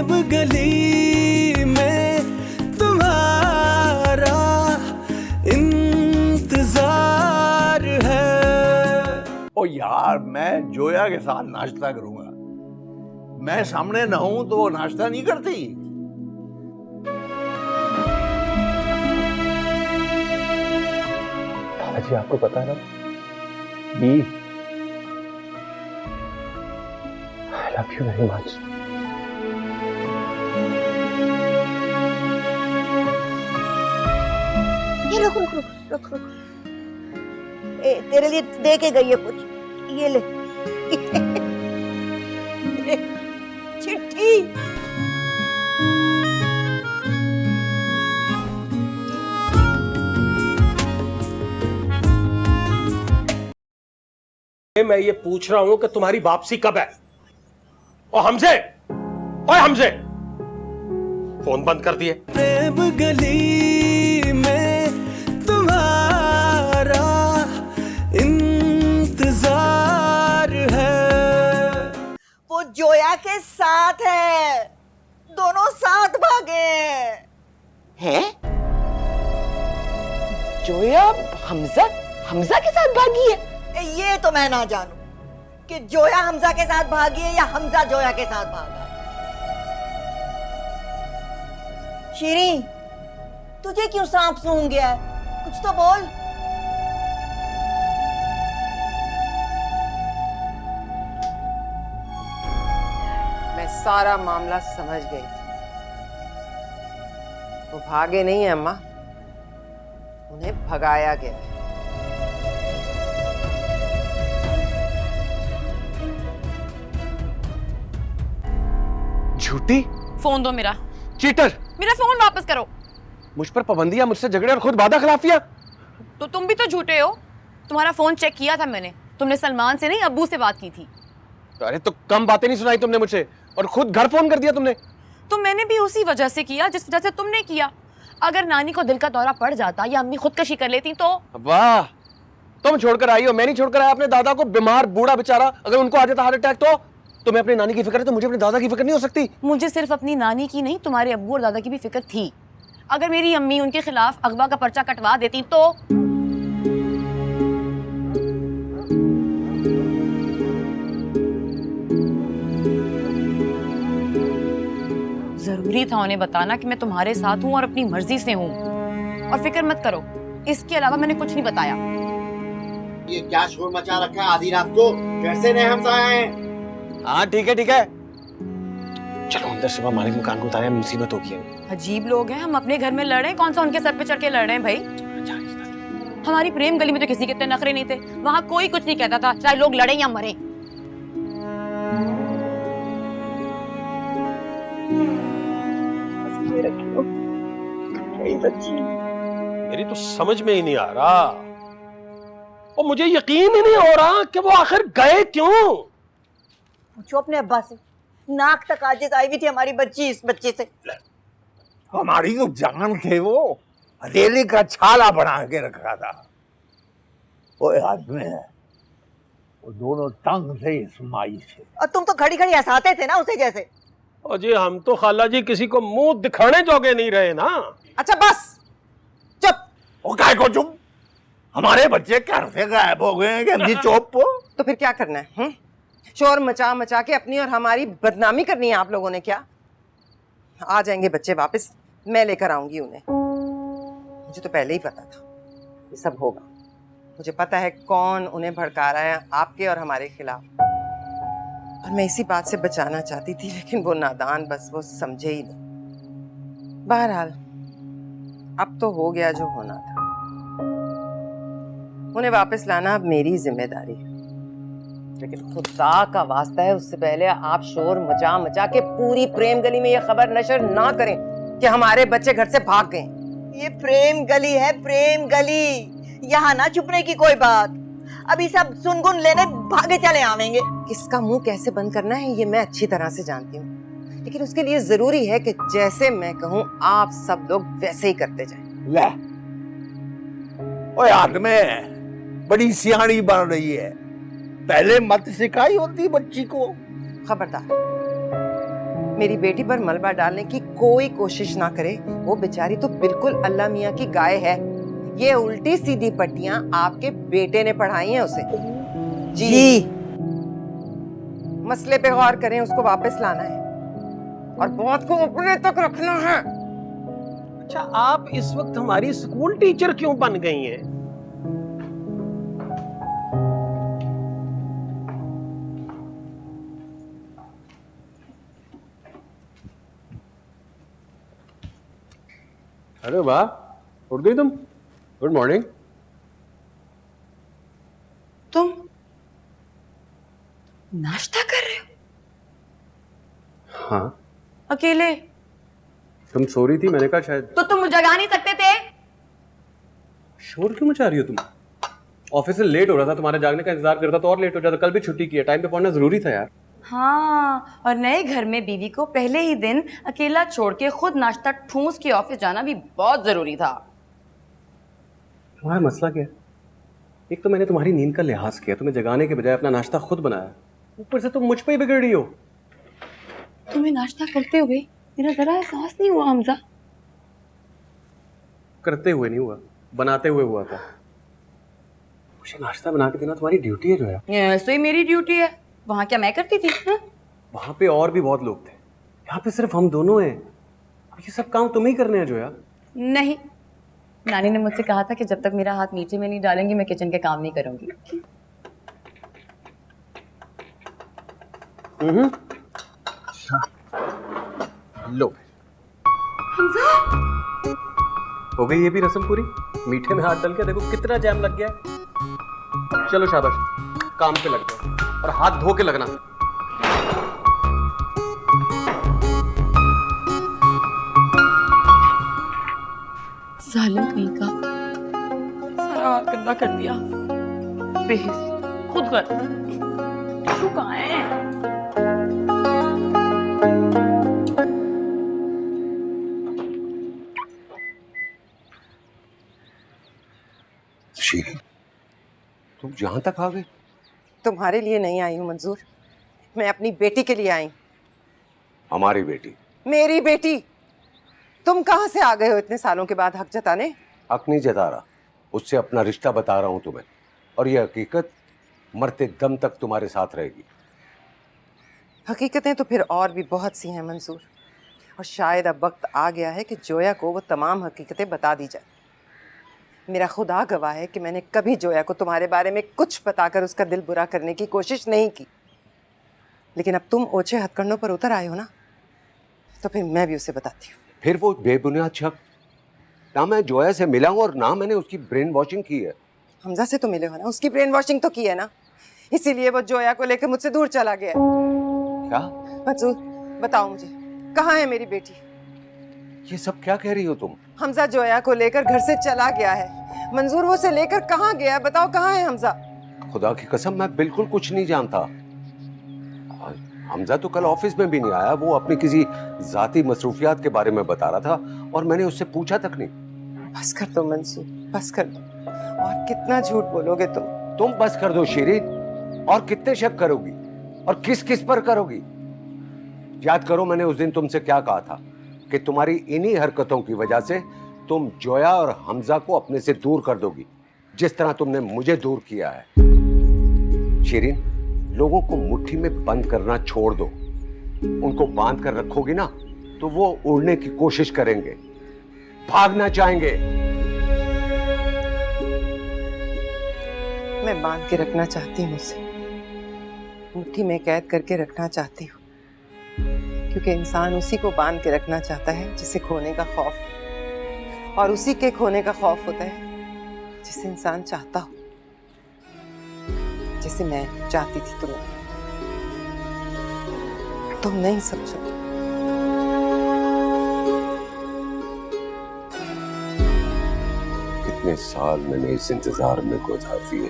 प्रेम गली में तुम्हारा इंतजार है। ओ यार, मैं जोया के साथ नाश्ता करूंगा। मैं सामने ना हूं तो वो नाश्ता नहीं करती। दादाजी, आपको पता है ना, I love you very much. ये रुक रुक रुक रुक रुक, तेरे लिए दे के गई है कुछ, ये ले। चिट्ठी। मैं ये पूछ रहा हूं कि तुम्हारी वापसी कब है? और हमसे, ओए हमसे फोन बंद कर दिए। प्रेम गली में तुम्हारा इंतजार है। वो जोया के साथ है, दोनों साथ भागे हैं? जोया हमजा के साथ भागी है? ये तो मैं ना जानू कि जोया हमजा के साथ भागी है या हमजा जोया के साथ भागा है। शीरी, तुझे क्यों सांप सूंघ गया है? कुछ तो बोल। मैं सारा मामला समझ गई। वो भागे नहीं है अम्मा, उन्हें भगाया गया। झूठी? फोन दो मेरा। चीटर! मेरा फोन वापस करो। मुझ पर पाबंदियां, मुझसे झगड़े और खुद वादा खिलाफियां। तो तुम भी तो झूठे हो। तुम्हारा फोन चेक किया था मैंने। तुमने सलमान से नहीं, अब्बू से बात की थी। अरे तो कम बातें नहीं सुनाई तुमने मुझसे, और खुद घर फोन कर दिया तुमने। तो मैंने भी उसी वजह से किया जिस वजह से तुमने किया। अगर नानी को दिल का दौरा पड़ जाता या अम्मी खुदकशी कर लेती तो। वाह, तुम छोड़कर आई हो, मैं नहीं छोड़कर आया अपने दादा को। बीमार बूढ़ा बेचारा, अगर उनको आ जाता हार्ट अटैक तो तुम्हें अपनी नानी की फिक्र है, तो मुझे अपने दादा की फिक्र नहीं हो सकती? मुझे सिर्फ अपनी नानी की नहीं, तुम्हारे अब्बू और दादा की भी फिक्र थी। अगर मेरी अम्मी उनके खिलाफ अगवा का पर्चा कटवा देती तो। जरूरी था उन्हें बताना कि मैं तुम्हारे साथ हूं और अपनी मर्जी से हूं। और फिक्र मत करो, इसके अलावा मैंने कुछ नहीं बताया। ये क्या शोर मचा रखा है आधी रात को? कैसे नए हमसा आए हैं? हाँ ठीक है ठीक है, चलो अंदर। सुबह मालिक मकान को उतारे, मुसीबत होगी है। अजीब लोग हैं, हम अपने घर में लड़ रहे हैं, कौन सा उनके सर पे चढ़ के लड़ रहे हैं भाई। हमारी प्रेम गली में तो किसी के इतने नखरे नहीं थे। वहां कोई कुछ नहीं कहता था, चाहे लोग लड़े या मरे। मेरी तो समझ में ही नहीं आ रहा, और मुझे यकीन ही नहीं हो रहा कि वो आखिर गए क्यों। पूछो अपने अब्बा से। नाक तक आजिज आई हुई थी हमारी बच्ची इस बच्चे से। हमारी तो जान थे वो, हथेली का छाला बना के रखा था। वो याद में है, वो दोनों तंग थे इस माई से। और तुम तो खड़ी खड़ी हंसाते थे ना उसे जैसे। और जी हम तो खाला जी किसी को मुंह दिखाने जोगे नहीं रहे ना। अच्छा बस, चुप। वो काय को चुप? हमारे बच्चे घर से गायब हो गए हैं कि हमने चुप हो? तो फिर क्या करना है? शोर मचा मचा के अपनी और हमारी बदनामी करनी है आप लोगों ने क्या? आ जाएंगे बच्चे वापस, मैं लेकर आऊंगी उन्हें। मुझे तो पहले ही पता था ये सब होगा। मुझे पता है कौन उन्हें भड़का रहा है आपके और हमारे खिलाफ। और मैं इसी बात से बचाना चाहती थी, लेकिन वो नादान, बस वो समझे ही नहीं। बहरहाल अब तो हो गया जो होना था। उन्हें वापस लाना अब मेरी जिम्मेदारी है। लेकिन खुदा का वास्ता है, उससे पहले आप शोर मचा मचा के पूरी प्रेम गली में ये खबर नशर ना करें कि हमारे बच्चे घर से भाग गए। ये प्रेम गली है, प्रेम गली। यहाँ ना छुपने की कोई बात। अभी सब सुनगुन लेने भागे चले आवेंगे। किसका मुंह कैसे बंद करना है ये मैं अच्छी तरह से जानती हूँ, लेकिन उसके लिए जरूरी है कि जैसे मैं कहूँ आप सब लोग वैसे ही करते जाएं। ले, ओए आदमी बड़ी सियाणी बन रही है, पहले मत सिखाई होती बच्ची को। खबरदार, मेरी बेटी पर मलबा डालने की कोई कोशिश ना करे। वो बेचारी तो बिल्कुल अल्लाह मियाँ की गाय है। ये उल्टी सीधी पट्टियां आपके बेटे ने पढ़ाई हैं उसे। जी, मसले पे गौर करें, उसको वापस लाना है और बात को अपने तक रखना है। अच्छा, आप इस वक्त हमारी स्कूल टीचर क्यों बन गई हैं? अरे वाह, उठ गई तुम। Good morning. तुम नाश्ता कर रहे हो? हाँ, अकेले? तुम सो रही थी, मैंने कहा शायद। तो तुम जगा नहीं सकते थे? शोर क्यों मचा रही हो तुम? ऑफिस से लेट हो रहा था, तुम्हारे जागने का इंतजार करता तो और लेट हो जाता। कल भी छुट्टी की है, टाइम पे पहुंचना जरूरी था यार। हाँ, और नए घर में बीवी को पहले ही दिन अकेला छोड़ के खुद नाश्ता ठूस के ऑफिस जाना भी बहुत जरूरी था। तुम्हारा मसला क्या है? एक तो मैंने तुम्हारी नींद का लिहाज किया, तुम्हें जगाने के बजाय अपना नाश्ता खुद बनाया। ऊपर से तुम मुझ पे ही बिगड़ रही हो। तुम्हें नाश्ता करते हुए मेरा जरा एहसास नहीं हुआ हमजा? करते हुए नहीं हुआ, बनाते हुए हुआ था। मुझे नाश्ता बना के देना तुम्हारी ड्यूटी है जो है। ऐसे ही मेरी ड्यूटी है। वहां क्या मैं करती थी? हाँ? वहां पे और भी बहुत लोग थे, यहाँ पे सिर्फ हम दोनों हैं। और ये सब काम तुम ही करने हैं जो यार। नहीं, नानी ने मुझसे कहा था कि जब तक मेरा हाथ मीठे में नहीं डालेंगी मैं किचन के काम नहीं करूंगी। लो, हो गई ये भी रस्म पूरी। मीठे में हाथ डाल के देखो कितना जैम लग गया है। चलो शाबाश, काम पे लग जाओ और हाथ धो के लगना। सालिम कहीं का सारा हाथ गंदा कर दिया। बेहिस खुद कर। टिश्यू कहाँ है? शीरीन, तुम यहाँ तक आ गई? तुम्हारे लिए नहीं आई हूँ मंजूर, मैं अपनी बेटी के लिए आई। हमारी बेटी? मेरी बेटी। तुम कहाँ से आ गए हो इतने सालों के बाद हक जताने? हक नहीं जता रहा, उससे अपना रिश्ता बता रहा हूँ तुम्हें, और ये हकीकत मरते दम तक तुम्हारे साथ रहेगी। हकीकतें तो फिर और भी बहुत सी हैं मंजूर, और शायद अब वक्त आ गया है कि जोया को वो तमाम हकीकतें बता दी जाए। मेरा खुदा गवाह है कि मैंने कभी जोया को तुम्हारे बारे में कुछ बताकर उसका दिल बुरा करने की कोशिश नहीं की, लेकिन अब तुम ओछे हथकंडों पर उतर आए हो ना, तो फिर मैं भी उसे बताती हूँ। फिर वो बेबुनियाद शक? ना मैं जोया से मिला हूँ और ना मैंने उसकी ब्रेन वॉशिंग की है। हमजा से तो मिले हो ना, उसकी ब्रेन वॉशिंग तो की है ना, इसीलिए वो जोया को लेकर मुझसे दूर चला गया। क्या? मंजूर, बताओ मुझे, कहाँ है मेरी बेटी? ये सब क्या कह रही हो तुम? हमजा जोया को लेकर घर से चला गया है। मंजूर वो उसे लेकर कहाँ गया, बताओ कहाँ है हमजा? खुदा की कसम मैं बिल्कुल कुछ नहीं जानता। हमजा तो कल ऑफिस में भी नहीं आया, वो अपनी किसी जाती मसरूफियात के बारे में बता रहा था और मैंने उससे पूछा तक नहीं। बस कर दो मंसूर, बस कर दो। और कितना झूठ बोलोगे तुम? तुम बस कर दो शीरीन, और कितने शक करोगी और किस किस पर करोगी? याद करो मैंने उस दिन तुमसे क्या कहा था कि तुम्हारी इन्हीं हरकतों की वजह से तुम जोया और हमजा को अपने से दूर कर दोगी, जिस तरह तुमने मुझे दूर किया है। शीरीन, लोगों को मुट्ठी में बंद करना छोड़ दो। उनको बांध कर रखोगी ना तो वो उड़ने की कोशिश करेंगे, भागना चाहेंगे। मैं बांध के रखना चाहती हूँ उसे, मुट्ठी में कैद करके रखना चाहती हूँ, क्योंकि इंसान उसी को बांध के रखना चाहता है जिसे खोने का खौफ है, और उसी के खोने का खौफ होता है जिसे इंसान चाहता हो, जैसे मैं चाहती थी तुम्हें। तुम नहीं समझो। कितने साल मैंने इस इंतजार में गुजार दिए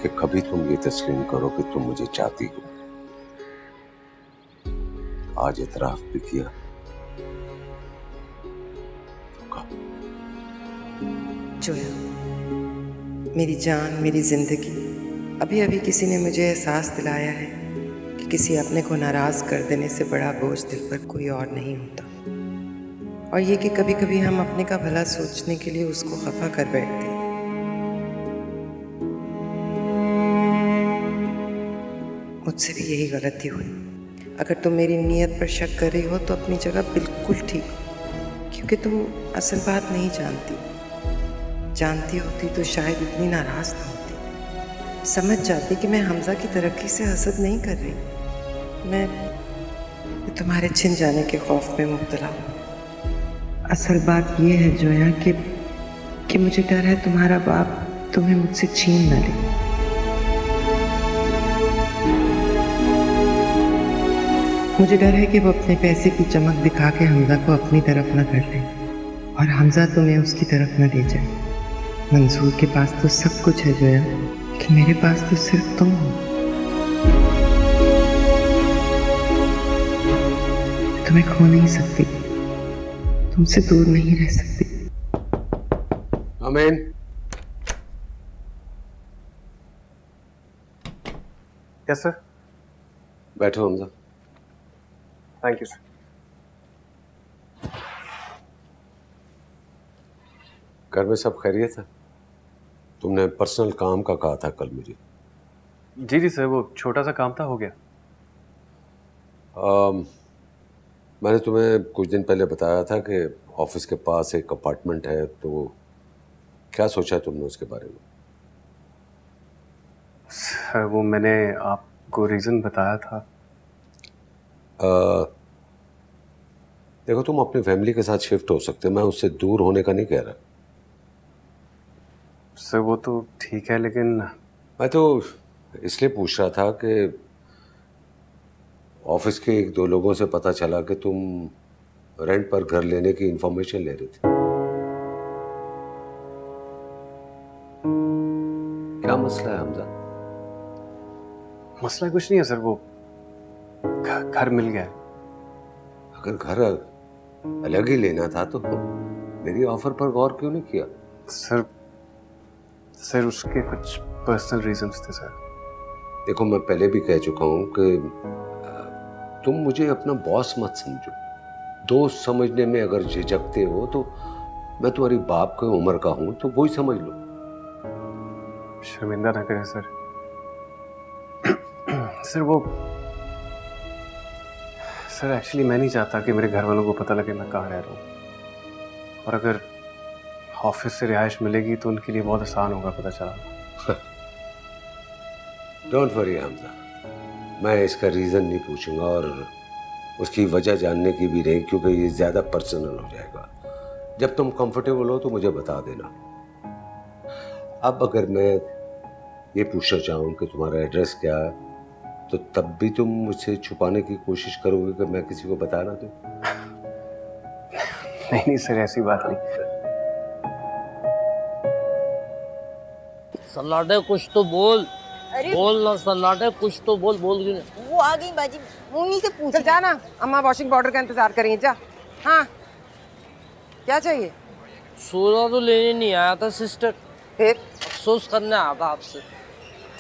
कि कभी तुम ये तस्लीम करो कि तुम मुझे चाहती हो। आज इतराफ भी किया। जोया, मेरी जान, मेरी जिंदगी, अभी अभी किसी ने मुझे एहसास दिलाया है कि किसी अपने को नाराज कर देने से बड़ा बोझ दिल पर कोई और नहीं होता, और ये कि कभी कभी हम अपने का भला सोचने के लिए उसको खफा कर बैठते हैं। मुझसे भी यही गलती हुई। अगर तुम मेरी नीयत पर शक कर रही हो तो अपनी जगह बिल्कुल ठीक हो, क्योंकि तुम असल बात नहीं जानती। जानती होती तो शायद इतनी नाराज ना होती, समझ जाती कि मैं हमजा की तरक्की से हसद नहीं कर रही, मैं तुम्हारे छिन जाने के खौफ में मुब्तला हूँ। असल बात यह है जोया कि मुझे डर है तुम्हारा बाप तुम्हें मुझसे छीन न ले। मुझे डर है कि वो अपने पैसे की चमक दिखा के हमजा को अपनी तरफ न कर ले और हमजा तुम्हें उसकी तरफ न ले जाए। मंसूर के पास तो सब कुछ है जोया, लेकिन मेरे पास तो सिर्फ तुम हो। तुम्हें खो नहीं सकती, तुमसे दूर नहीं रह सकती। अमीन, यस सर। बैठो हमजा। Thank you sir. घर में सब खैरियत है? तुमने पर्सनल काम का कहा था कल मुझे। जी सर, वो छोटा सा काम था, हो गया। मैंने तुम्हें कुछ दिन पहले बताया था कि ऑफिस के पास एक अपार्टमेंट है, तो क्या सोचा तुमने उसके बारे में? सर वो मैंने आपको रीज़न बताया था। देखो, तुम अपनी फैमिली के साथ शिफ्ट हो सकते हो, मैं उससे दूर होने का नहीं कह रहा। सर वो तो ठीक है, लेकिन मैं तो इसलिए पूछ रहा था कि ऑफिस के एक दो लोगों से पता चला कि तुम रेंट पर घर लेने की इंफॉर्मेशन ले रहे थे। क्या मसला है हमजा? मसला कुछ नहीं है सर, वो घर मिल गया है। अगर घर अलग ही लेना था तो मेरी ऑफर पर गौर क्यों नहीं किया? सर उसके कुछ पर्सनल रीजंस थे सर। देखो, मैं पहले भी कह चुका हूं कि तुम मुझे अपना बॉस मत समझो। दोस्त समझने में अगर झिझकते हो तो मैं तुम्हारी बाप की उम्र का हूं, तो वही समझ लो। शर्मिंदा ना करें सर। सर एक्चुअली मैं नहीं चाहता कि मेरे घर वालों को पता लगे मैं कहाँ रह रहा हूँ, और अगर ऑफिस से रिहाइश मिलेगी तो उनके लिए बहुत आसान होगा पता चला। डोंट वरी हमजा, मैं इसका रीज़न नहीं पूछूंगा और उसकी वजह जानने की भी नहीं, क्योंकि ये ज़्यादा पर्सनल हो जाएगा। जब तुम कंफर्टेबल हो तो मुझे बता देना। अब अगर मैं ये पूछना चाहूँ कि तुम्हारा एड्रेस क्या है, तो तब भी तुम मुझसे छुपाने की कोशिश करोगे कि मैं किसी को बता ना दूं? नहीं सर, ऐसी बात नहीं। सन्नाटे कुछ तो बोल। अरे बोल ना सन्नाटे, कुछ तो बोल। बोल क्यों नहीं? वो आ गई बाजी, उन्हीं से पूछ। चल जा ना, अम्मा वॉशिंग पाउडर का इंतजार करेंगे, जा। हाँ, क्या चाहिए? सोना तो लेने नहीं आया था सिस्टर, फिर अफसोस करने आया था आपसे।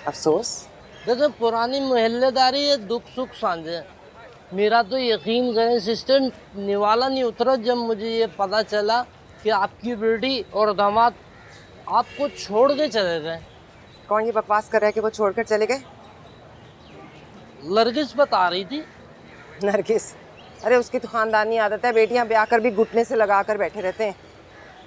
अफसोस? देखो, पुरानी मोहल्लेदारी है, दुख सुख साझे। मेरा तो यकीन करें सिस्टर, निवाला नहीं उतरा जब मुझे ये पता चला कि आपकी बेटी और दामाद आपको छोड़ के चले गए। कौन ये बकवास कर रहा है कि वो छोड़कर चले गए? नरगिस बता रही थी। नरगिस? अरे उसकी तो खानदानी आदत है, बेटियां ब्याह कर भी घुटने से लगा कर बैठे रहते हैं।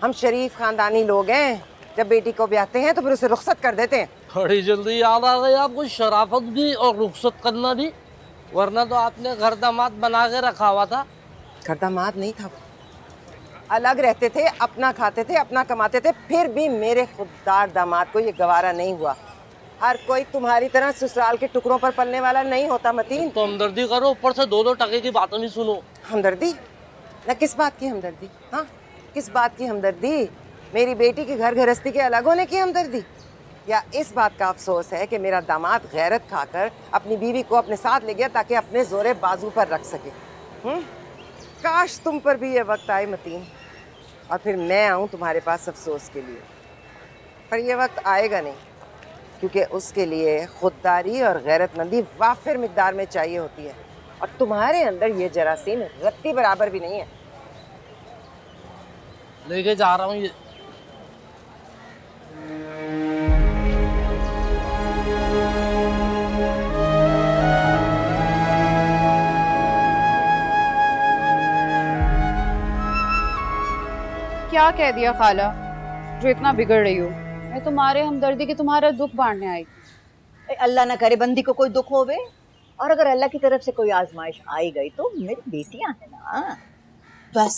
हम शरीफ खानदानी लोग हैं, जब बेटी को ब्याहते हैं तो फिर उसे रुखसत कर देते हैं। बड़ी जल्दी याद आ गई आपको शराफत भी और रुखसत करना भी, वरना तो आपने घर दामाद बना के रखा हुआ था। घर दामाद नहीं था, अलग रहते थे, अपना खाते थे, अपना कमाते थे, फिर भी मेरे खुददार दामाद को ये गवारा नहीं हुआ। हर कोई तुम्हारी तरह ससुराल के टुकड़ों पर पलने वाला नहीं होता मतीन। तो हमदर्दी करो, ऊपर से दो टके की बातें नहीं सुनो। हमदर्दी? ना किस बात की हमदर्दी? हाँ, किस बात की हमदर्दी? मेरी बेटी के घर गृहस्थी के अलग होने की हमदर्दी, या इस बात का अफसोस है कि मेरा दामाद गैरत खाकर अपनी बीवी को अपने साथ ले गया ताकि अपने जोरे बाजू पर रख सके? काश तुम पर भी ये वक्त आए मतीन, और फिर मैं आऊं तुम्हारे पास अफसोस के लिए, पर ये वक्त आएगा नहीं। क्योंकि उसके लिए खुददारी और गैरतमंदी वाफिर मिकदार में चाहिए होती है, और तुम्हारे अंदर ये जरासीम रत्ती बराबर भी नहीं है। लेके जा रहा हूँ ये। क्या कह दिया खाला जो इतना बिगड़ रही हो? मैं तुम्हारे हमदर्दी की तुम्हारा दुख बांटने आई। अल्लाह ना करे बंदी को कोई दुख होवे, और अगर अल्लाह की तरफ से कोई आजमाइश आई गई तो मेरी बेटियां हैं ना। बस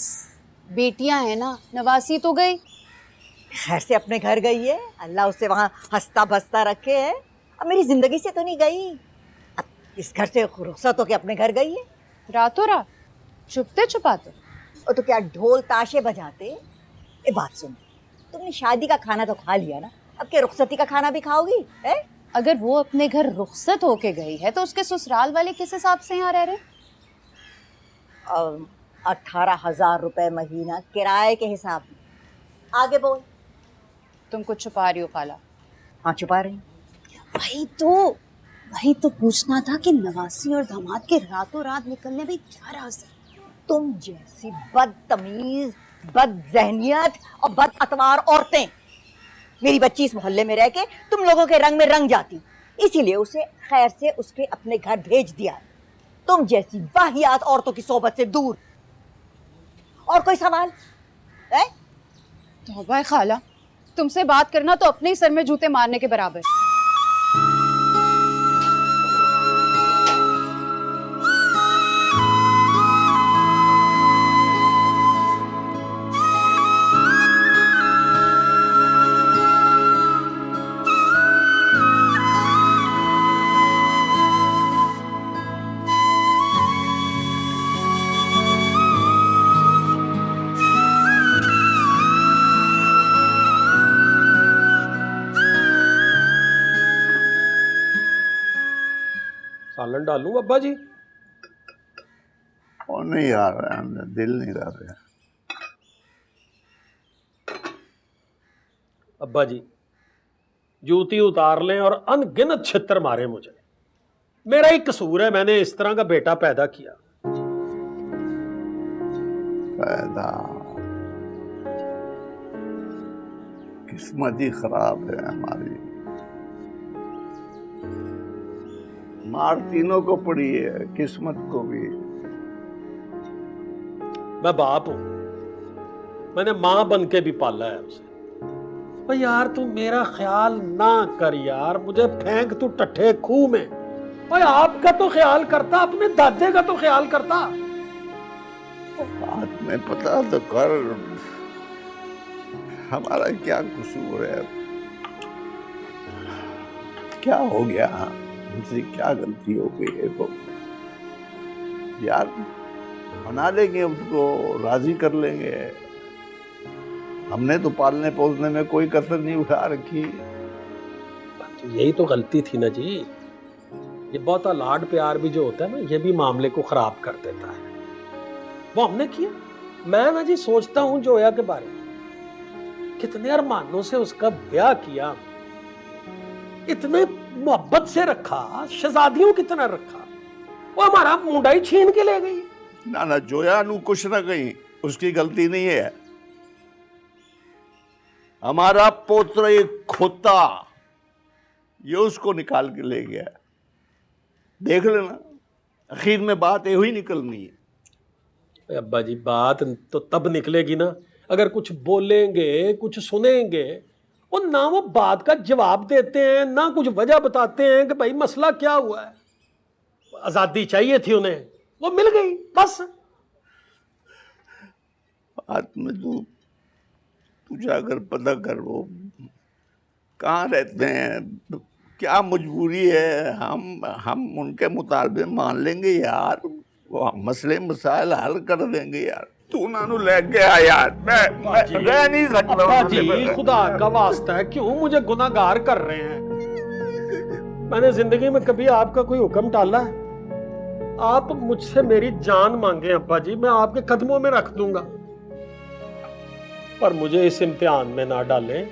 बेटियां हैं ना, नवासी तो गई, खैर से अपने घर गई है, अल्लाह उसे वहां हंसता बसता रखे है। अब मेरी जिंदगी से तो नहीं गई, अब इस घर से रुखसत होके अपने घर गई है। रातों रात छुपते छुपाते। और तो क्या ढोल ताशे बजाते। ए बात सुन, तुमने शादी का खाना तो खा लिया ना, अब क्या रुखसती का खाना भी खाओगी है? अगर वो अपने घर रुखसत होके गई है तो उसके ससुराल वाले किस हिसाब से यहाँ रह रहे? 18,000 रुपए महीना किराए के हिसाब में। आगे बोल। तुम कुछ छुपा रही हो खाला। हाँ छुपा रही। वही तो पूछना था कि नवासी और दामाद के रातों रात निकलने में क्या राज है? तुम जैसी बदतमीज, बदजहनियत और बदअतवार औरतें मेरी बच्ची इस मोहल्ले में रह के तुम लोगों के रंग में रंग जाती, इसीलिए उसे खैर से उसके अपने घर भेज दिया। तुम जैसी वाहियात औरतों की सोबत से दूर। और कोई सवाल है? तौबा खाला, तुमसे बात करना तो अपने ही सर में जूते मारने के बराबर। सालन डालूं अब्बा जी? और नहीं आ रहा है, अंदर दिल नहीं कर रहा। अब्बा जी जूती उतार लें और अनगिनत छितर मारे मुझे, मेरा ही कसूर है, मैंने इस तरह का बेटा पैदा किया। पैदा किस्मत ही खराब है हमारी। मार तीनों को पड़ी है, किस्मत को भी। मैं बाप हूं, मैंने मां बन के भी पाला है उसे। पर यार तू मेरा ख्याल ना कर यार, मुझे फेंक तू टट्ठे खूह में। ओए आपका तो ख्याल करता, अपने दादे का तो ख्याल करता। बात में पता तो कर, हमारा क्या कसूर है? क्या हो गया? हमसे क्या गलती हो गई है? तो यार मना लेंगे, उसको राजी कर लेंगे। हमने तो पालने पोसने में कोई कसर नहीं उठा रखी। यही तो गलती थी ना जी, ये बहुत लाड प्यार भी जो होता है ना, ये भी मामले को खराब कर देता है। वो हमने किया। मैं ना जी सोचता हूं जोया के बारे में, कितने अरमानों से उसका ब्याह किया, इतने मोहब्बत से रखा, शहजादियों की तरह रखा, वो हमारा मुंडा ही छीन के ले गई। ना ना जोया नू कुछ ना कहीं, उसकी गलती नहीं है। हमारा पोत्र एक खोता, ये उसको निकाल के ले गया। देख लेना, आखिर में बात यही ही निकलनी है। अब्बा जी बात तो तब निकलेगी ना अगर कुछ बोलेंगे, कुछ सुनेंगे। और ना वो बात का जवाब देते हैं, ना कुछ वजह बताते हैं कि भाई मसला क्या हुआ है। आजादी चाहिए थी उन्हें, वो मिल गई बस। बात में तू जाकर पता कर, वो कहाँ रहते हैं, क्या मजबूरी है। हम उनके मुतालबे मान लेंगे यार, वो मसले मसाइल हल कर देंगे यार। तू नानू लेके आ यार, मैं रह नहीं सकता। अब्बा जी खुदा का वास्ता है, क्यों मुझे गुनाहगार कर रहे हैं? मैंने जिंदगी में कभी आपका कोई हुक्म टाला है? आप मुझसे मेरी जान मांगे अब्बा जी, मैं आपके कदमों में रख दूंगा, पर मुझे इस इम्तिहान में ना डालें।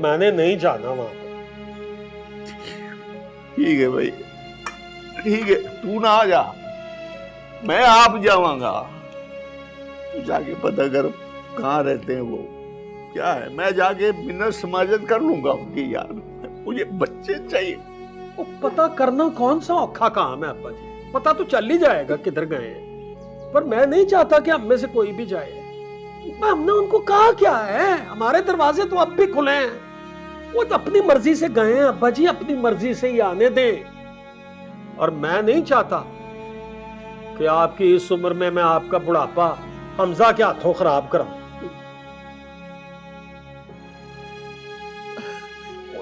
मैंने नहीं जाना वहां पर। ठीक है भाई, ठीक है, तू ना आ जा, मैं आप जाऊंगा। तू जाके पता कर कहाँ रहते हैं वो, क्या है, मैं जाके मिन्नत समाजत कर लूंगा उनकी। यार मुझे बच्चे चाहिए। वो पता करना कौन सा औखा काम है अब्बा जी, पता तो चल ही जाएगा किधर गए हैं। पर मैं नहीं चाहता कि हम में से कोई भी जाए। हमने उनको कहा क्या है, हमारे दरवाजे तो अब भी खुले हैं। वो तो अपनी मर्जी से गए हैं अब्बा जी, अपनी मर्जी से ही आने दें। और मैं नहीं चाहता कि आपकी इस उम्र में मैं आपका बुढ़ापा हमजा के हाथों खराब कराऊं।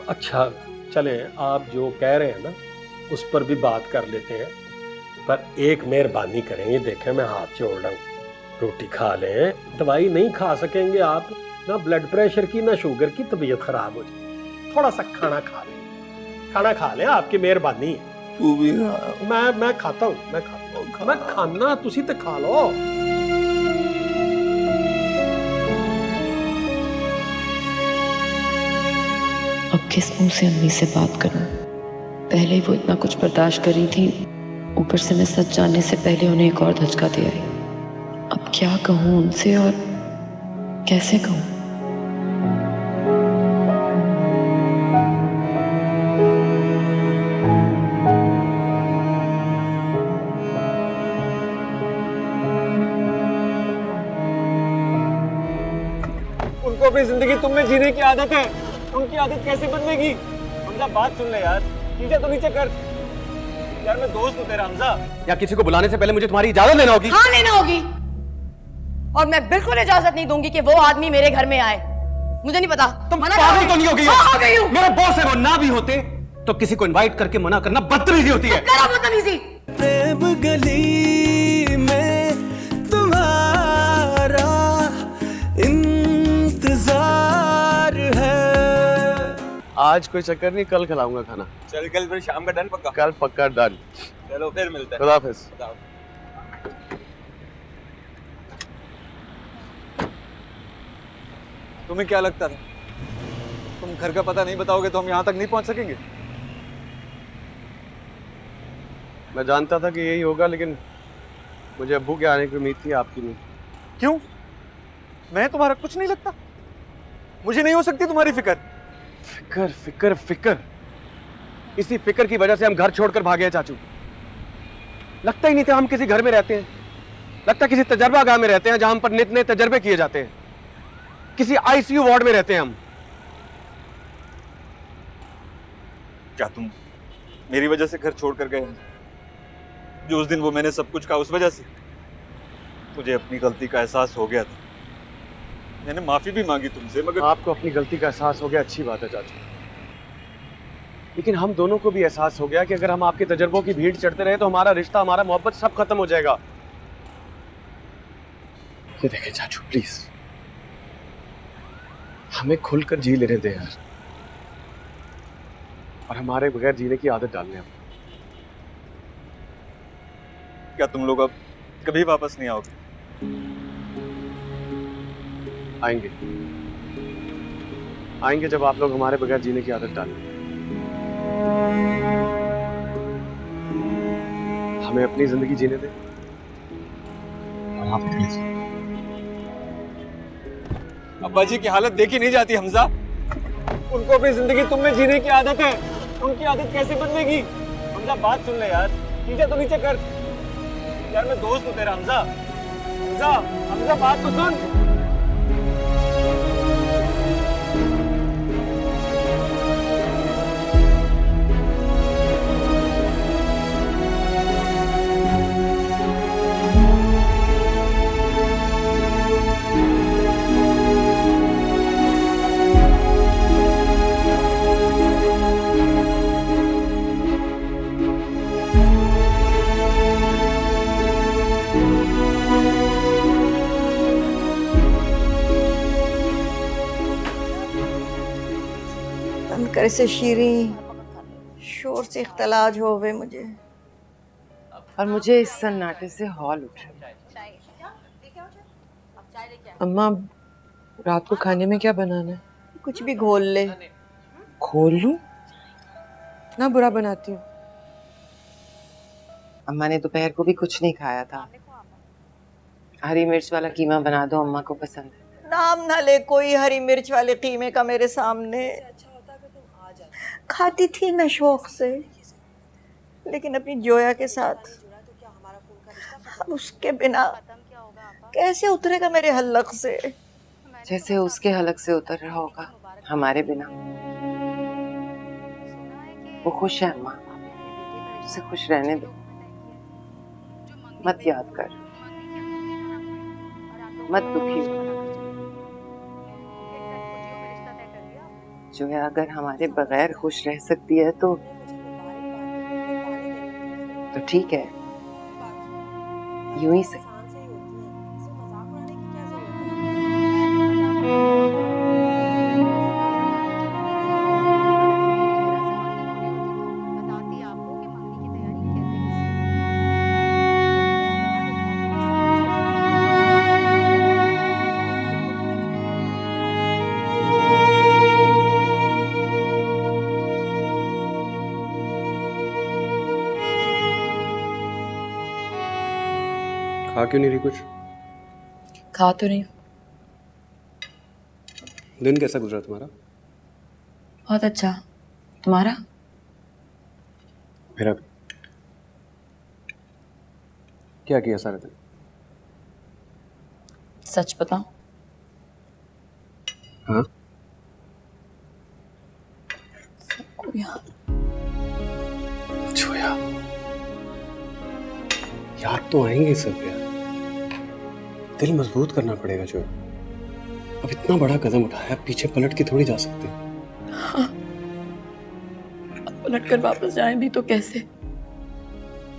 अच्छा चले, आप जो कह रहे हैं ना उस पर भी बात कर लेते हैं। पर एक मेहरबानी करें, ये देखें मैं हाथ जोड़ रहा हूं, रोटी खा लें। दवाई नहीं खा सकेंगे आप, ना ब्लड प्रेशर की ना शुगर की, तबीयत खराब हो जाए। थोड़ा सा खाना खा लें, खाना खा लें, आपकी मेहरबानी। तू भी मैं खाता हूँ, मैं खाना, तुसी तो खा लो। अब किस मुंह से अम्मी से बात करूं? पहले ही वो इतना कुछ बर्दाश्त कर रही थी, ऊपर से मैं सच जानने से पहले उन्हें एक और धचका दे आई। अब क्या कहूं उनसे और कैसे कहूं? उनको अपनी जिंदगी तुम में जीने की आदत है, उनकी आदत कैसे बदलेगी? हमजा बात सुन ले यार, नीचे तो नीचे कर यार, मैं दोस्त हूँ तेरा हमजा। या किसी को बुलाने से पहले मुझे तुम्हारी इजाजत लेना होगी। हाँ लेना होगी, और मैं बिल्कुल इजाजत नहीं दूंगी कि वो आदमी मेरे घर में आए। मुझे नहीं पता। तुम पागल तो नहीं हो गई हो? हाँ, हो गई हूँ। मेरे बॉस है वो, ना भी होते तो किसी को इनवाइट करके मना करना बदतमीजी होती है। करो बदतमीजी। प्रेम गली में तुम्हारा इंतजार है। आज कोई चक्कर नहीं, कल खिलाऊंगा खाना। चल कल फिर शाम का डन पक्का? कल पक्का डन। चलो फिर मिलते हैं। खुदा हाफिज। तुम्हें क्या लगता था तुम घर का पता नहीं बताओगे तो हम यहाँ तक नहीं पहुँच सकेंगे? मैं जानता था कि यही होगा, लेकिन मुझे अब्बू के आने की उम्मीद थी, आपकी नहीं। क्यों? मैं तुम्हारा कुछ नहीं लगता? मुझे नहीं हो सकती तुम्हारी फिक्र? फिक्र फिक्र फिक्र, इसी फिक्र की वजह से हम घर छोड़कर भागे हैं चाचू। लगता ही नहीं था हम किसी घर में रहते हैं, लगता किसी तजर्बागाह में रहते हैं जहां हम पर नित नए तजर्बे किए जाते हैं। किसी आईसीयू वार्ड में रहते हैं हम। क्या तुम मेरी वजह से घर छोड़कर गए? जो उस दिन वो मैंने सब कुछ कहा उस वजह से? मुझे अपनी गलती का एहसास हो गया था, मैंने माफी भी मांगी तुमसे, मगर आपको अपनी गलती का एहसास हो गया, अच्छी बात है चाचू। लेकिन हम दोनों को भी एहसास हो गया कि अगर हम आपके तजर्बों की भीड़ चढ़ते रहे तो हमारा रिश्ता, हमारा मोहब्बत सब खत्म हो जाएगा। ये देखें चाचू, प्लीज हमें खुलकर जी लेने दे यार, और हमारे बगैर जीने की आदत डालने हम। क्या तुम लोग अब कभी वापस नहीं आओगे? आएंगे, आएंगे जब आप लोग हमारे बगैर जीने की आदत डालें। हमें अपनी जिंदगी जीने दें और आप अपनी। अब्बा जी की हालत देखी नहीं जाती हमजा, उनको अपनी जिंदगी तुम में जीने की आदत है, उनकी आदत कैसे बदलेगी? हमजा बात सुन ले यार, नीचे तो नीचे कर यार, मैं दोस्त हूँ तेरा हमजा। हमजा हमजा बात तो सुन। करे से शीरी शोर से इख्तलाज हो गए मुझे, और मुझे इस सन्नाटे से हौल उठ रहा है। अम्मा रात को खाने में क्या बनाना है? कुछ भी घोल ले। खोल लूं? कितना बुरा बनाती हूँ। अम्मा ने दोपहर को भी कुछ नहीं खाया था। हरी मिर्च वाला कीमा बना दो, अम्मा को पसंद है। नाम ना ले कोई हरी मिर्च वाले कीमे का मेरे सामने। खाती थी मैं शौक से, लेकिन अपनी जोया के साथ। अब उसके बिना कैसे उतरेगा मेरे हलक से? जैसे उसके हलक से उतर रहा होगा हमारे बिना। वो खुश है अम्मा, उसे खुश रहने दो। मत याद कर, मत दुखी हो। जो है अगर हमारे बगैर खुश रह सकती है तो ठीक है, यूं ही सही। खा क्यों नहीं रही कुछ? खा तो नहीं। दिन कैसा गुजरा तुम्हारा? बहुत अच्छा। तुम्हारा? मेरा भी। क्या किया सारे दिन? सच बताऊं? हाँ? सबको यहाँ जोया, याद तो आएंगे सब यार। दिल मजबूत करना पड़ेगा जो। अब इतना बड़ा कदम उठाया, पीछे पलट के थोड़ी जा सकते। हाँ। अब पलट कर वापस जाएं भी तो कैसे?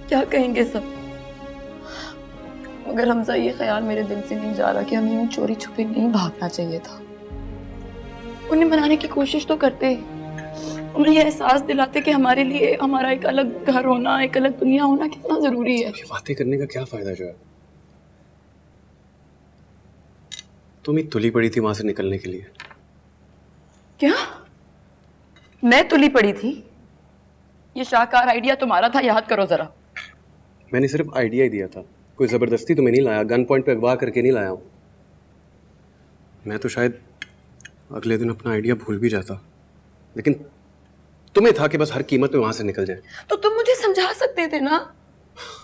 क्या कहेंगे सब? मगर हमजा ये ख्याल मेरे दिल से नहीं जा रहा कि हमें यूं चोरी छुपे नहीं भागना चाहिए था। उन्हें मनाने की कोशिश तो करते, उन्हें ये एहसास दिलाते कि हमारे लिए हमारा एक अलग घर होना, एक अलग दुनिया होना कितना जरूरी है। ये बातें करने का क्या फायदा जो है? तुम ही तुली पड़ी थी वहां से निकलने के लिए। क्या? मैं तुली पड़ी थी? ये शाहकार आइडिया तुम्हारा था, याद करो जरा। मैंने सिर्फ आइडिया ही दिया था, कोई जबरदस्ती तो मैं नहीं लाया, गन पॉइंट पे अगवा करके नहीं लाया हूं। मैं तो शायद अगले दिन अपना आइडिया भूल भी जाता, लेकिन तुम्हें था कि बस हर कीमत पे वहां से निकल जाए। तो तुम मुझे समझा सकते थे ना।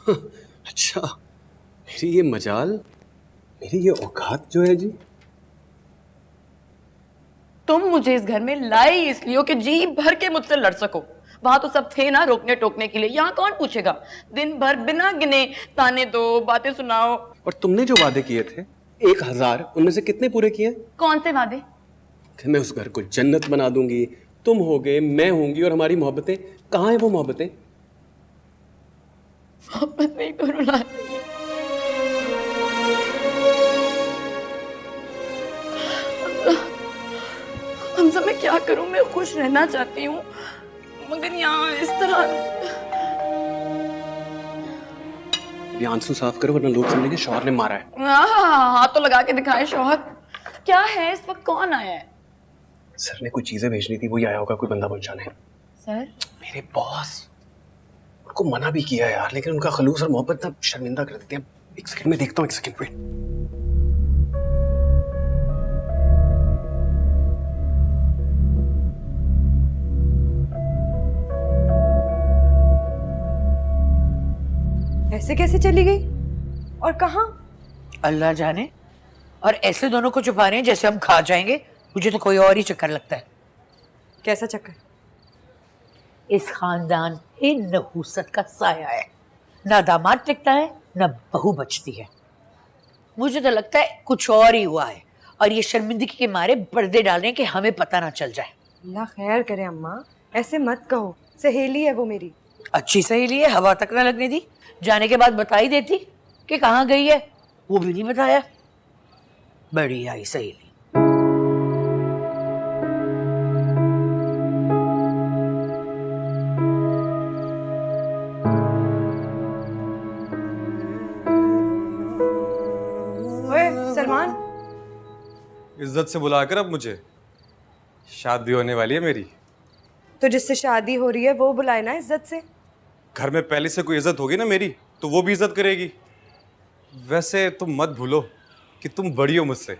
अच्छा, मेरी ये मजाल, मेरी ये औकात जो है जी। तुम मुझे इस घर में लाई इसलिए कि जी भर के मुझसे लड़ सको। वहां तो सब थे ना रोकने टोकने के लिए। यहाँ कौन पूछेगा? दिन भर बिना गिने ताने दो, बातें सुनाओ। और तुमने जो वादे किए थे 1000, उनमें से कितने पूरे किए? कौन से वादे? कि मैं उस घर को जन्नत बना दूंगी, तुम होगे, मैं होंगी, और हमारी मोहब्बतें। कहाँ है वो मोहब्बतें? मोहब्बत नहीं तो रुला रही है। हमजा, मैं क्या करूं? मैं खुश रहना चाहती हूँ, मगर यहाँ इस तरह। ये आंसू साफ करो वरना लोग समझेंगे शौहर ने मारा है। हाथ तो लगा के दिखाए शौहर। क्या है इस वक्त? कौन आया है? सर ने कुछ चीजें भेजनी थी, वही आया होगा कोई बंदा पहुंचाने। सर? मेरे बॉस। उनको मना भी किया यार, लेकिन उनका खलूस और मोहब्बत ना शर्मिंदा कर देते हैं। एक सेकंड में देखता हूँ, एक सेकंड वेट। ऐसे कैसे चली गई और कहाँ? अल्लाह जाने। और ऐसे दोनों को छुपा रहे हैं जैसे हम खा जाएंगे। मुझे तो कोई और ही चक्कर लगता है। कैसा चक्कर? इस खानदान पे नहूसत का साया है। ना दामाद टिकता है, ना बहू बचती है। मुझे तो लगता है कुछ और ही हुआ है, और ये शर्मिंदगी के मारे पर्दे डालें कि हमें पता ना चल जाए। अल्लाह खैर करे अम्मा, ऐसे मत कहो। सहेली है वो मेरी। अच्छी सहेली है, हवा तक ना लगने दी। जाने के बाद बता ही देती कि कहाँ गई है, वो भी नहीं बताया। बड़ी आई सहेली। ओए सलमान, इज्जत से बुलाकर अब मुझे। शादी होने वाली है मेरी। तो जिससे शादी हो रही है वो बुलाए ना इज्जत से। घर में पहले से कोई इज्जत होगी ना मेरी, तो वो भी इज्जत करेगी। वैसे तुम मत भूलो कि तुम बड़ी हो मुझसे।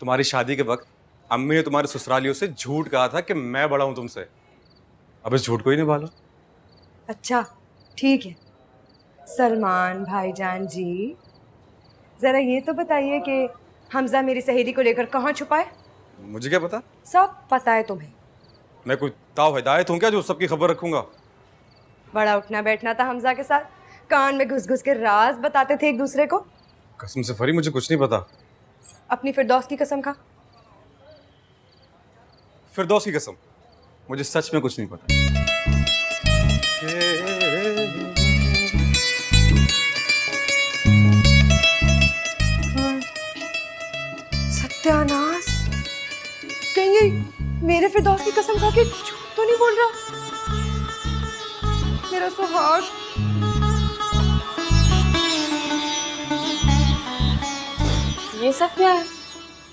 तुम्हारी शादी के वक्त अम्मी ने तुम्हारे ससुरालियों से झूठ कहा था कि मैं बड़ा हूं तुमसे। अब इस झूठ को ही निभालो। अच्छा ठीक है सलमान भाईजान जी, जरा ये तो बताइए कि हमजा मेरी सहेली को लेकर कहाँ छुपा है? मुझे क्या पता? सब पता है तुम्हें। मैं कोई ताव हिदायत हूँ क्या जो सबकी खबर रखूंगा? बड़ा उठना बैठना था हमजा के साथ, कान में घुस घुस के राज बताते थे एक दूसरे को। कसम से फरी, मुझे कुछ नहीं पता। अपनी फिरदौस की कसम खा। फिरदौस की कसम, मुझे सच में कुछ नहीं पता। सत्यानाश, कहीं मेरे फिरदौस की कसम खा के झूठ तो नहीं बोल रहा मेरा सुहाग? ये सब क्या है?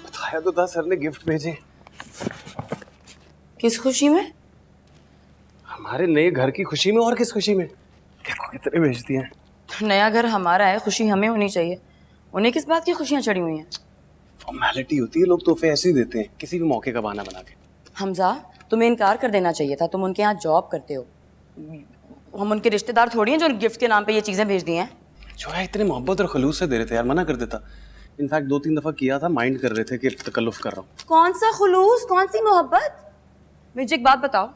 बताया तो था, सर ने गिफ्ट भेजे। किस खुशी में? हमारे नए घर की खुशी में। और किस खुशी में? देखो कितने भेजती हैं। नया घर हमारा है, खुशी हमें होनी चाहिए। उन्हें किस बात की खुशियां चढ़ी हुई हैं? फॉर्मेलिटी होती है, लोग तोहफे ऐसे ही देते हैं किसी भी मौके का बहाना बना के। हमजा, तुम्हें इनकार कर देना चाहिए था। तुम उनके यहाँ जॉब करते हो, हम उनके रिश्तेदार थोड़ी हैं जो गिफ्ट के नाम पे ये चीजें भेज दी हैं। जो है इतने मोहब्बत और खलूस से दे रहे थे यार, मना कर देता। इनफैक्ट 2-3 दफा किया था, माइंड कर रहे थे कि तकल्लुफ कर रहा हूँ। कौन सा खुलूस, कौन सी मोहब्बत? मुझे एक बात बताओ,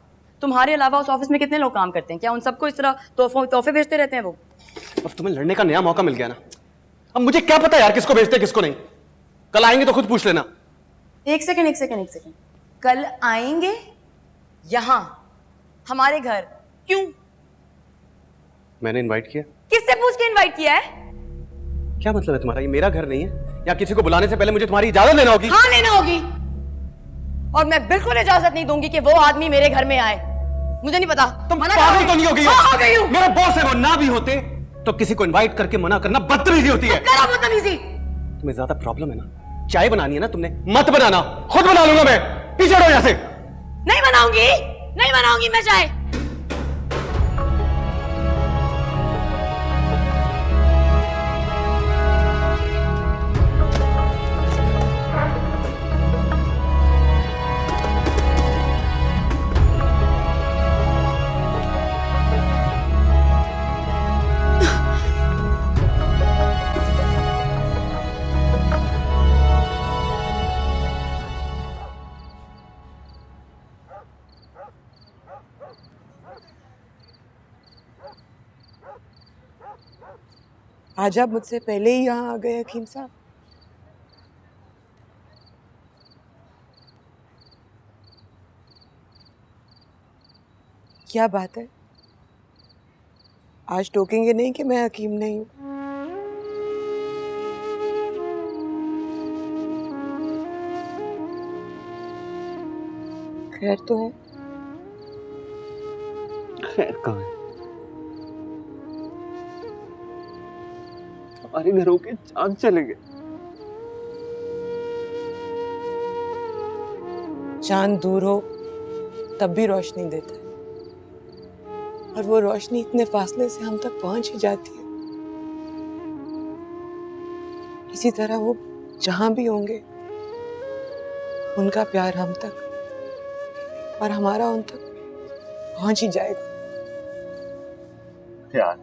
तुम्हारे अलावा उस ऑफिस में कितने लोग काम करते हैं? क्या उन सबको इस तरह तोहफे भेजते रहते हैं वो? अब तुम्हें लड़ने का नया मौका मिल गया ना। अब मुझे क्या पता यार किसको भेजते किसको नहीं। कल आएंगे तो खुद पूछ लेना। एक सेकंड। कल आएंगे यहाँ हमारे घर? क्यों? मैंने इनवाइट किया। किससे पूछ के इनवाइट किया है? क्या मतलब है तुम्हारा? ये मेरा घर नहीं है? या किसी को बुलाने से पहले मुझे तुम्हारी इजाजत लेना होगी? हाँ लेना होगी। और मैं बिल्कुल इजाजत नहीं दूंगी कि वो आदमी मेरे घर में आए। मुझे नहीं पता। तुम पागल तो नहीं हो गई? हाँ, हो गई हूँ। मेरा बॉस है वो, ना भी होते तो किसी को इनवाइट करके मना करना बदतमीजी होती है। करो बदतमीजी। तुम्हें ज्यादा प्रॉब्लम है ना? चाय बनानी है ना तुमने, मत बनाना, खुद बना लूंगा मैं। पीछे हटो यहाँ से। नहीं बनाऊंगी मैं चाय। आज आप मुझसे पहले ही यहाँ आ गए हकीम साहब। क्या बात है, आज टोकेंगे नहीं कि मैं हकीम नहीं हूँ? खैर तो है? खैर कहाँ है? हमारे घरों के चांद चले गए। चांद दूर हो तब भी रोशनी देता है, और वो रोशनी इतने फासले से हम तक पहुंच ही जाती है। इसी तरह वो जहां भी होंगे उनका प्यार हम तक और हमारा उन तक पहुंच ही जाएगा। यार,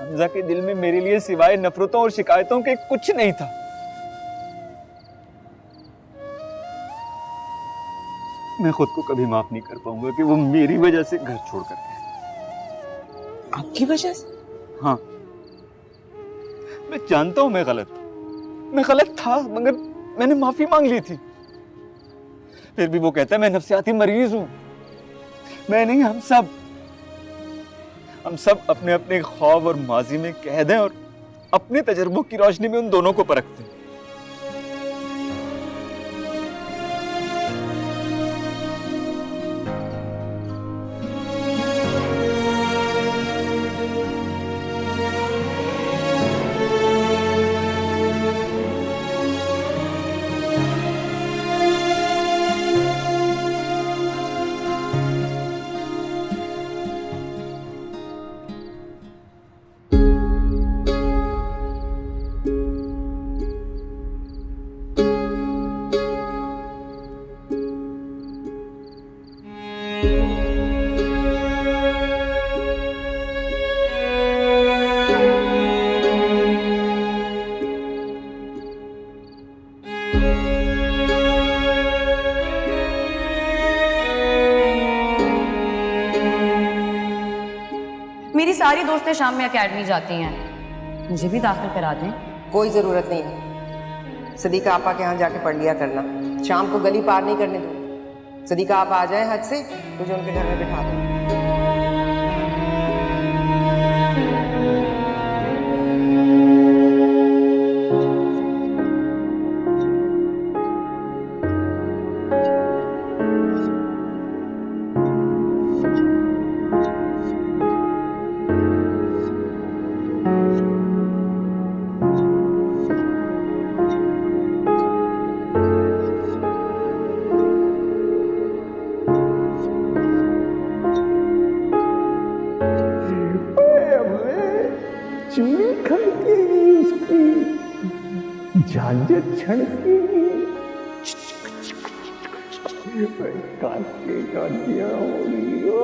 हमजा के दिल में मेरे लिए सिवाय नफरतों और शिकायतों के कुछ नहीं था। मैं खुद को कभी माफ नहीं कर पाऊंगा कि वो मेरी वजह से घर छोड़कर गया। आपकी वजह से? हाँ, मैं जानता हूं मैं गलत था, मगर मैंने माफी मांग ली थी। फिर भी वो कहता है मैं नफ्सियाती मरीज हूं। मैं नहीं, हम सब अपने अपने ख्वाब और माजी में कैद हैं और अपने तजर्बों की रोशनी में उन दोनों को परखते हैं। सारी दोस्तें शाम में एकेडमी जाती हैं, मुझे भी दाखिल करा दें। कोई जरूरत नहीं है। सदीका आपा के यहाँ जाके पढ़ लिया करना, शाम को गली पार नहीं करने दूंगी। सदीका आप आ जाए हज से, तुझे उनके घर में बिठा दूंगी। चूड़ी खड़केगी उसकी, झांझर छड़केगी, काटे का दिया हो रही हो।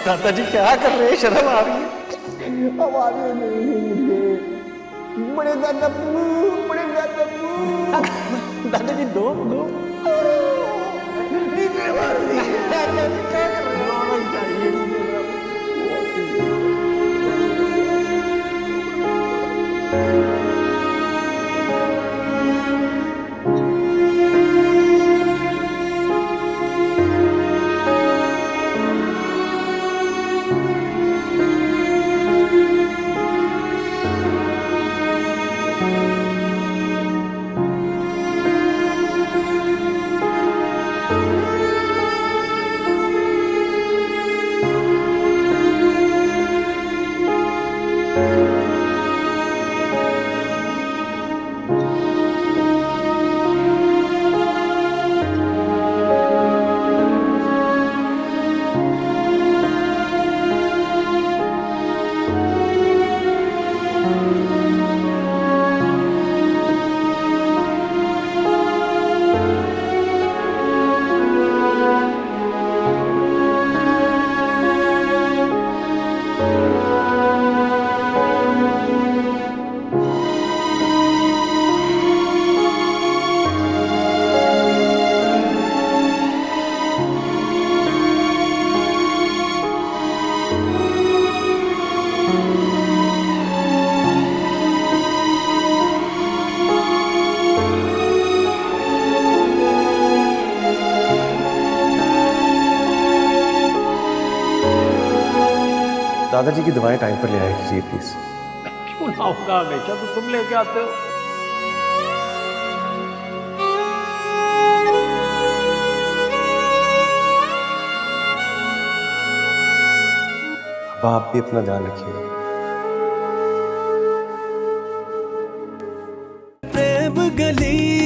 दादाजी क्या कर रहे हैं, शर्म आ रही है। हमारे नहीं मुझे बड़े दादाबू दादाजी दो दादाजी की दवाएं टाइम पर ले आए कीजिए प्लीज। क्यों ना होगा, हमेशा तो तुम लेके आते हो। अब आप भी अपना ध्यान रखिए। प्रेम गली